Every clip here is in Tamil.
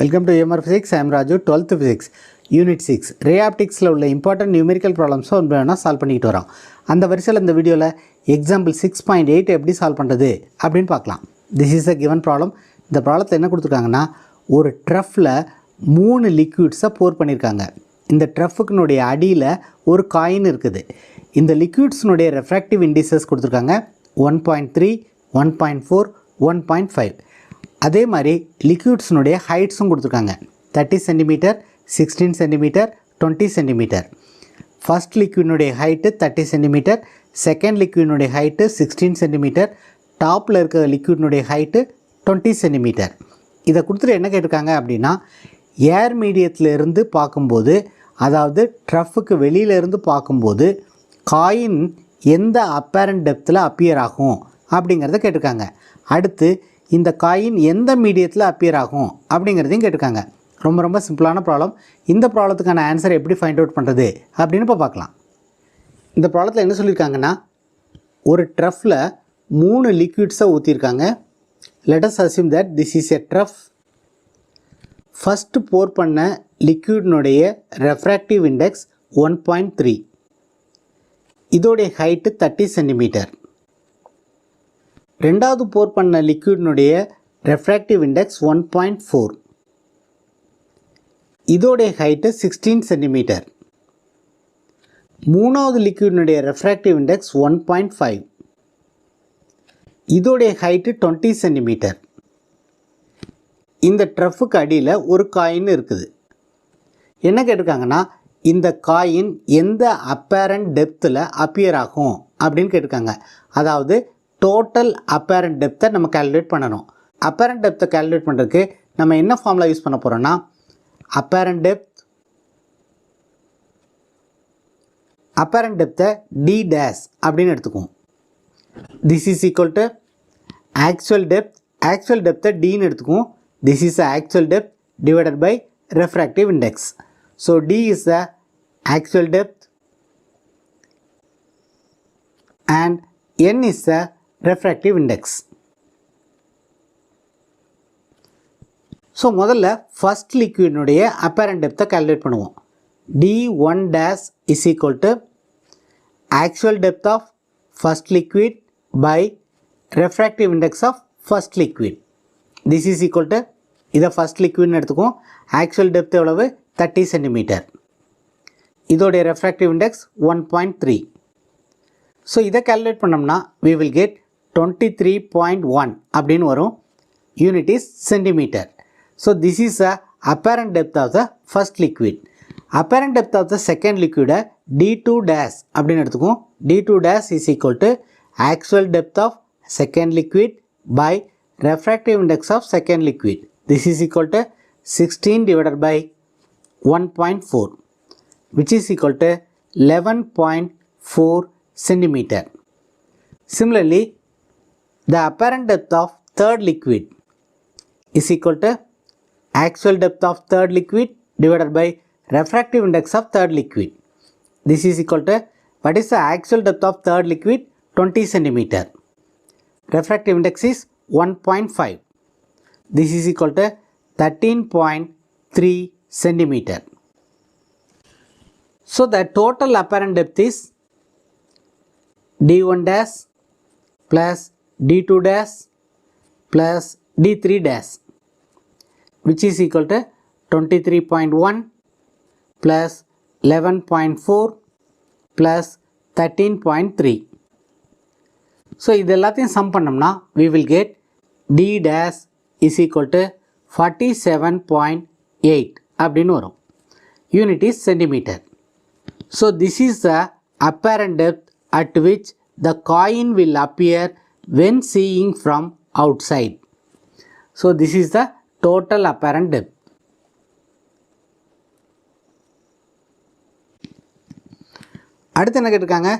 Welcome to AMR Physics. I am Raju, 12th Physics, Unit 6. Ray Optics உள்ள important numerical problems சால்வ் பண்ணிட்டு வரோம். அந்த வரிசையில் இந்த வீடியோவில் எக்ஸாம்பிள் 6.8 எப்படி சால்வ் பண்ணுறது அப்படின்னு பார்க்கலாம். This is a given problem. இந்த ப்ராப்ளத்தில் என்ன கொடுத்துருக்காங்கன்னா, ஒரு ட்ரஃப்பில் 3 லிக்விட்ஸை போர் பண்ணியிருக்காங்க. இந்த ட்ரஃபுக்குனுடைய அடியில் ஒரு காயின் இருக்குது. இந்த லிக்விட்ஸினுடைய ரெஃப்ராக்டிவ் இண்டிசஸ் கொடுத்துருக்காங்க 1.3, 1.4, 1.5. அதே மாதிரி லிக்விட்ஸினுடைய ஹைட்ஸும் கொடுத்துருக்காங்க 30 சென்டிமீட்டர், 16 சென்டிமீட்டர், 20 சென்டிமீட்டர். ஃபஸ்ட் லிக்விட்னுடைய ஹைட்டு 30 சென்டிமீட்டர், செகண்ட் லிக்விட்னுடைய ஹைட்டு 16 சென்டிமீட்டர், டாப்பில் இருக்கிற லிக்விட்னுடைய ஹைட்டு 20 சென்டிமீட்டர். இதை கொடுத்துட்டு என்ன கேட்டிருக்காங்க அப்படின்னா, ஏர் மீடியத்திலிருந்து பார்க்கும்போது, அதாவது ட்ரஃபுக்கு வெளியிலேருந்து பார்க்கும்போது காயின் எந்த அப்பேரண்ட் டெப்த்தில் அப்பியர் ஆகும் அப்படிங்கிறத கேட்டிருக்காங்க. அடுத்து இந்த காயின் எந்த மீடியத்தில் அப்பியர் ஆகும் அப்படிங்கிறதையும் கேட்டிருக்காங்க. ரொம்ப சிம்பிளான ப்ராப்ளம். இந்த ப்ராப்ளத்துக்கான ஆன்சரை எப்படி ஃபைண்ட் அவுட் பண்ணுறது அப்படின்னு இப்போ பார்க்கலாம். இந்த ப்ராப்ளத்தில் என்ன சொல்லியிருக்காங்கன்னா, ஒரு ட்ரஃப்பில் 3 லிக்விட்ஸை ஊற்றிருக்காங்க. Let us assume that this is a trough. First pour பண்ண லிக்விட்னுடைய ரெஃப்ராக்டிவ் இண்டெக்ஸ் 1.3. இதோடைய ஹைட்டு 30 சென்டிமீட்டர். ரெண்டாவது போர் பண்ண லிக்விட்னுடைய ரெஃப்ராக்டிவ் இண்டெக்ஸ் 1.4. இதோடைய ஹைட்டு 16 சென்டிமீட்டர். மூணாவது லிக்விட்னுடைய ரெஃப்ராக்டிவ் இண்டெக்ஸ் 1.5. இதோடைய ஹைட்டு 20 சென்டிமீட்டர். இந்த ட்ரஃபுக்கு அடியில் ஒரு காயின் இருக்குது. என்ன கேட்டிருக்காங்கன்னா, இந்த காயின் எந்த அப்பேரண்ட் டெப்த்தில் அப்பியர் ஆகும் அப்படின்னு கேட்டிருக்காங்க. அதாவது டோட்டல் அப்பேரண்ட் டெப்த்தை நம்ம கால்குலேட் பண்ணணும். அப்பேரண்ட் டெப்த்தை கால்குலேட் பண்ணுறதுக்கு நம்ம என்ன ஃபார்முலா யூஸ் பண்ண போகிறோன்னா, அப்பேரண்ட் டெப்த்தை டி டேஸ் அப்படின்னு எடுத்துக்குவோம். This is equal to actual டெப்த்தை டின்னு எடுத்துக்குவோம். This is actual depth divided by refractive index. So D is the actual depth and n is the refractive index. So முதல்ல first liquid நுடைய apparent depth calculate பண்ணுவோம். d1 dash is equal to actual depth of first liquid by refractive index of first liquid. This is equal to இதை first liquid எடுத்துக்கும். actual depth எவ்வளவு 30 centimeter. இதோடைய ரெஃப்ராக்டிவ் இண்டெக்ஸ் 1.3. ஸோ இதை கால்குலேட் பண்ணோம்னா we will get 23.1 அப்படின்னு வரும். Unit is centimetre. So this is a apparent depth of the first liquid. Apparent depth of the second லிக்விடை d2 டேஸ் அப்படின்னு எடுத்துக்கும். d2 dash is equal to actual depth of second liquid by refractive index of second liquid. This is equal to 16 divided by 1.4. which is equal to 11.4 centimeter. Similarly, the apparent depth of third liquid is equal to actual depth of third liquid divided by refractive index of third liquid. This is equal to, what is the actual depth of third liquid? 20 centimeter. Refractive index is 1.5. This is equal to 13.3 centimeter. So the total apparent depth is d1 dash plus d2 dash plus d3 dash, which is equal to 23.1 plus 11.4 plus 13.3. So இது எல்லாத்தையும் சம் பண்ணோம்னா we will get d dash is equal to 47.8 அப்படின்னு வரும். Unit is centimeter. So this is the apparent depth at which the coin will appear when seeing from outside. So this is the total apparent depth. அடுத்து என்ன கேட்டிருக்காங்க,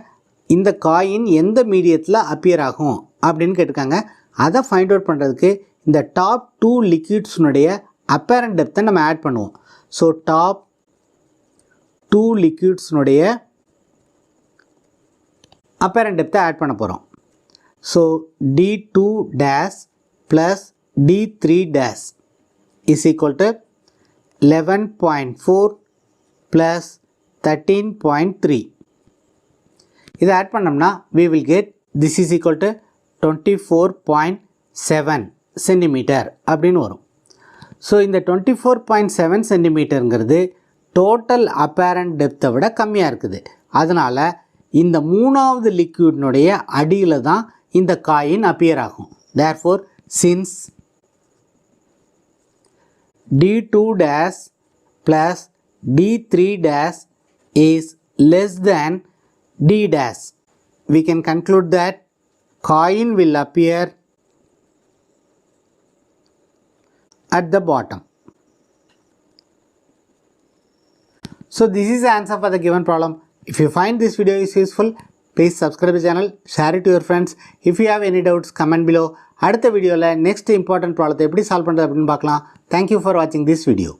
இந்த காயின் எந்த மீடியத்தில் அப்பியர் ஆகும் அப்படின்னு கேட்டிருக்காங்க. அதை ஃபைண்ட் அவுட் பண்ணுறதுக்கு இந்த டாப் 2 லிக்விட்ஸ்னுடைய அப்பேரண்ட் டெப்த்தை நம்ம ஆட் பண்ணுவோம். ஸோ டாப் 2 லிக்விட்ஸ்னுடைய அப்பேரண்ட் டெப்த்தை ஆட் பண்ண போகிறோம். So d2 dash plus d3 dash is equal to 11.4 plus 13.3. இதை ஆட் பண்ணோம்னா we will get this is equal to 24.7 centimetre அப்படின்னு வரும். ஸோ இந்த 24.7 சென்டிமீட்டருங்கிறது டோட்டல் அப்பேரண்ட் டெப்த்தை விட கம்மியாக இருக்குது. அதனால் இந்த மூணாவது லிக்விட்னுடைய அடியில் தான் இந்த காயின் அப்பியர் ஆகும். therefore since d2 dash plus d3 dash is less than d dash, we can conclude that coin will appear at the bottom. So this is the answer for the given problem. If you find this video is useful, please subscribe the channel, share it to your friends. If you have any doubts, comment below. அடுத்த வீடியோவில் next important problem எப்படி சால்வ் பண்ணுறது அப்படின்னு பார்க்கலாம். Thank you for watching this video.